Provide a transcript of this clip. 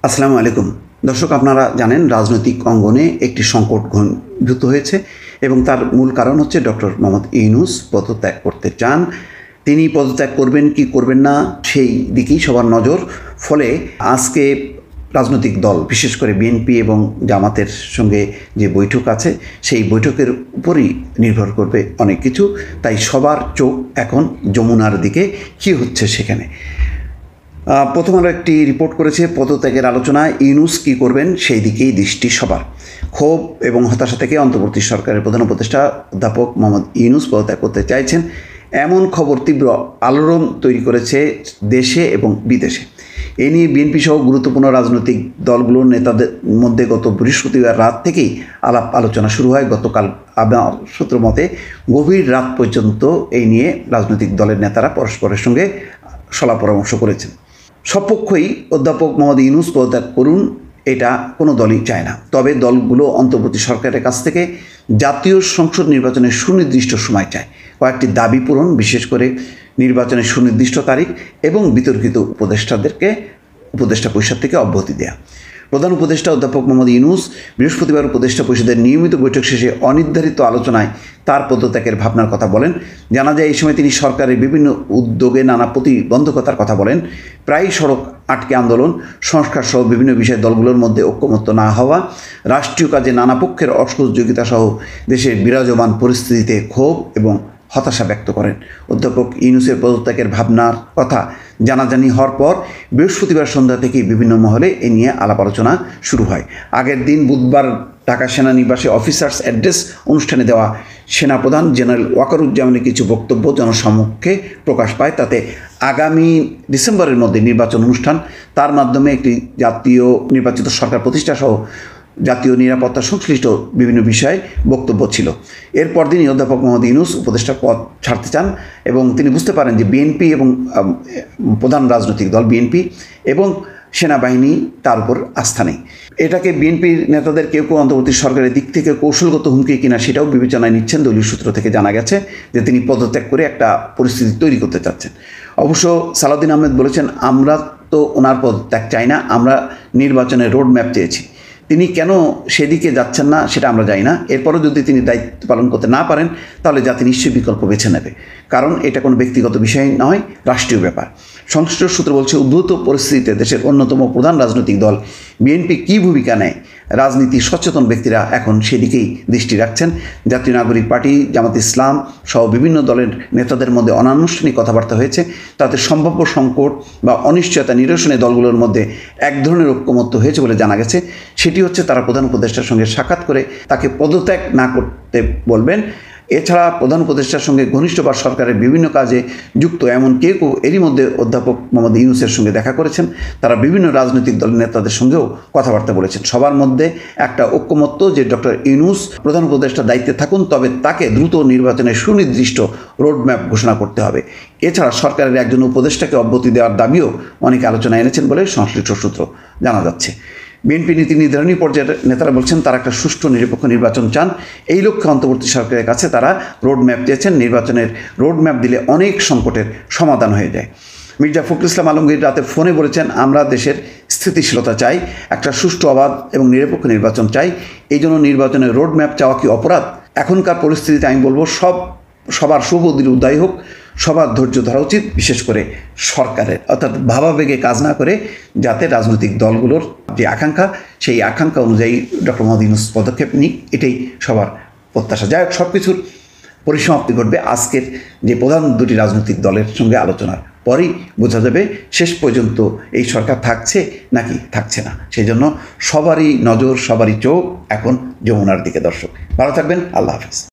আসসালামু আলাইকুম দর্শক, আপনারা জানেন রাজনৈতিক অঙ্গনে একটি সংকট ঘনীভূত হয়েছে এবং তার মূল কারণ হচ্ছে ডক্টর মোহাম্মদ ইউনূস পদত্যাগ করতে চান। তিনি পদত্যাগ করবেন কি করবেন না সেই দিকেই সবার নজর। ফলে আজকে রাজনৈতিক দল বিশেষ করে বিএনপি এবং জামাতের সঙ্গে যে বৈঠক আছে সেই বৈঠকের উপরই নির্ভর করবে অনেক কিছু। তাই সবার চোখ এখন যমুনার দিকে, কী হচ্ছে সেখানে। প্রথম আলো একটি রিপোর্ট করেছে, পদত্যাগের আলোচনায় ইউনূস কী করবেন সেই দিকেই দৃষ্টি সবার। ক্ষোভ এবং হতাশা থেকে অন্তর্বর্তী সরকারের প্রধান উপদেষ্টা অধ্যাপক মোহাম্মদ ইউনূস পদত্যাগ করতে চাইছেন এমন খবর তীব্র আলোড়ন তৈরি করেছে দেশে এবং বিদেশে। এ নিয়ে বিএনপি সহ গুরুত্বপূর্ণ রাজনৈতিক দলগুলোর নেতাদের মধ্যে গত বৃহস্পতিবার রাত থেকেই আলাপ আলোচনা শুরু হয়। গতকাল আমার সূত্র মতে গভীর রাত পর্যন্ত এই নিয়ে রাজনৈতিক দলের নেতারা পরস্পরের সঙ্গে সলা পরামর্শ করেছেন। সপক্ষই অধ্যাপক মোহাম্মদ ইউনূস পদত্যাগ করুন এটা কোনো দলই চায় না। তবে দলগুলো অন্তর্বর্তী সরকারের কাছ থেকে জাতীয় সংসদ নির্বাচনের সুনির্দিষ্ট সময় চায়, কয়েকটি দাবি পূরণ, বিশেষ করে নির্বাচনের সুনির্দিষ্ট তারিখ এবং বিতর্কিত উপদেষ্টা পরিষদ থেকে অব্যাহতি দেয়া। প্রধান উপদেষ্টা অধ্যাপক মোহাম্মদ ইউনূস বৃহস্পতিবার উপদেষ্টা পরিষদের নিয়মিত বৈঠক শেষে অনির্ধারিত আলোচনায় তার পদত্যাগের ভাবনার কথা বলেন। জানা যায় এই সময় তিনি সরকারের বিভিন্ন উদ্যোগে নানা প্রতিবন্ধকতার কথা বলেন। প্রায়ই সড়ক আটকে আন্দোলন, সংস্কার সহ বিভিন্ন বিষয়ে দলগুলোর মধ্যে ঐক্যমত্য না হওয়া, রাষ্ট্রীয় কাজে নানা পক্ষের অসহযোগিতা সহ দেশের বিরাজমান পরিস্থিতিতে ক্ষোভ এবং হতাশা ব্যক্ত করেন। অধ্যাপক ইউনূসের পদত্যাগের ভাবনার কথা জানাজানি হওয়ার পর বৃহস্পতিবার সন্ধ্যা থেকেই বিভিন্ন মহলে এ নিয়ে আলাপ আলোচনা শুরু হয়। আগের দিন বুধবার ঢাকা সেনানিবাসে অফিসার্স অ্যাড্রেস অনুষ্ঠানে দেওয়া সেনাপ্রধান জেনারেল ওয়াকারুজ্জামানের কিছু বক্তব্য জনসমক্ষে প্রকাশ পায়। তাতে আগামী ডিসেম্বরের মধ্যে নির্বাচন অনুষ্ঠান, তার মাধ্যমে একটি জাতীয় নির্বাচিত সরকার প্রতিষ্ঠা সহ জাতীয় নিরাপত্তা সংশ্লিষ্ট বিভিন্ন বিষয়ে বক্তব্য ছিল। এরপর দিনই অধ্যাপক মোহাম্মদ ইউনূস উপদেষ্টার পদ ছাড়তে চান এবং তিনি বুঝতে পারেন যে বিএনপি এবং প্রধান রাজনৈতিক দল বিএনপি এবং সেনাবাহিনী তার উপর আস্থা নেই। এটাকে বিএনপির নেতাদের কেউ কেউ অন্তর্বর্তী সরকারের দিক থেকে কৌশলগত হুমকি কিনা সেটাও বিবেচনায় নিচ্ছেন। দলীয় সূত্র থেকে জানা গেছে যে তিনি পদত্যাগ করে একটা পরিস্থিতি তৈরি করতে চাচ্ছেন। অবশ্য সালাউদ্দিন আহমেদ বলেছেন, আমরা তো ওনার পদত্যাগ চাই না, আমরা নির্বাচনের রোড ম্যাপ চেয়েছি। তিনি কেন সেদিকে যাচ্ছেন না সেটা আমরা জানি না। এরপরও যদি তিনি দায়িত্ব পালন করতে না পারেন তাহলে জাতি নিশ্চয়ই বিকল্প বেছে নেবে, কারণ এটা কোনো ব্যক্তিগত বিষয় নয়, রাষ্ট্রীয় ব্যাপার। সংশ্লিষ্ট সূত্র বলছে, উদ্ভূত পরিস্থিতিতে দেশের অন্যতম প্রধান রাজনৈতিক দল বিএনপি কী ভূমিকা নেয়, রাজনীতি সচেতন ব্যক্তিরা এখন সেদিকেই দৃষ্টি রাখছেন। জাতীয় নাগরিক পার্টি, জামাত ইসলাম সহ বিভিন্ন দলের নেতাদের মধ্যে অনানুষ্ঠানিক কথাবার্তা হয়েছে। তাতে সম্ভাব্য সংকট বা অনিশ্চয়তা নিরসনে দলগুলোর মধ্যে এক ধরনের ঐক্যমত্য হয়েছে বলে জানা গেছে। সেটি হচ্ছে তারা প্রধান উপদেষ্টার সঙ্গে সাক্ষাৎ করে তাকে পদত্যাগ না করতে বলবেন। এছাড়া প্রধান উপদেষ্টার সঙ্গে ঘনিষ্ঠ বা সরকারের বিভিন্ন কাজে যুক্ত এমন কেউ কেউ এরই মধ্যে অধ্যাপক মোহাম্মদ ইউনূসের সঙ্গে দেখা করেছেন। তারা বিভিন্ন রাজনৈতিক দলের নেতাদের সঙ্গেও কথাবার্তা বলেছেন। সবার মধ্যে একটা ঐক্যমত্য যে ডক্টর ইউনূস প্রধান উপদেষ্টার দায়িত্বে থাকুন, তবে তাকে দ্রুত নির্বাচনের সুনির্দিষ্ট রোডম্যাপ ঘোষণা করতে হবে। এছাড়া সরকারের একজন উপদেষ্টাকে অব্যাহতি দেওয়ার দাবিও অনেকে আলোচনায় এনেছেন বলে সংশ্লিষ্ট সূত্র জানা যাচ্ছে। বিএনপি নীতি নির্ধারণী পর্যায়ের নেতারা বলছেন তারা একটা সুষ্ঠু নিরপেক্ষ নির্বাচন চান। এই লক্ষ্যে অন্তর্বর্তী সরকারের কাছে তারা রোড ম্যাপ চেয়েছেন। নির্বাচনের রোড ম্যাপ দিলে অনেক সংকটের সমাধান হয়ে যায়। মির্জা ফখরুল ইসলাম আলমগীর রাতে ফোনে বলেছেন, আমরা দেশের স্থিতিশীলতা চাই, একটা সুষ্ঠু, অবাধ এবং নিরপেক্ষ নির্বাচন চাই। এই জন্য নির্বাচনের রোড ম্যাপ চাওয়া কি অপরাধ? এখনকার পরিস্থিতিতে আমি বলবো সবার শুভদির উদয় হোক, সবার ধৈর্য ধরা উচিত, বিশেষ করে সরকারের, অর্থাৎ ভাবাবেগে কাজ না করে যাতে রাজনৈতিক দলগুলোর যে আকাঙ্ক্ষা সেই আকাঙ্ক্ষা অনুযায়ী ডক্টর মোহাম্মদ ইউনূস পদক্ষেপ নিক, এটাই সবার প্রত্যাশা। যাই হোক, সব কিছুর পরিসমাপ্তি ঘটবে আজকের যে প্রধান দুটি রাজনৈতিক দলের সঙ্গে আলোচনার পরেই বোঝা যাবে শেষ পর্যন্ত এই সরকার থাকছে নাকি থাকছে না। সেই জন্য সবারই নজর, সবারই চোখ এখন যমুনার দিকে। দর্শক ভালো থাকবেন, আল্লাহ হাফেজ।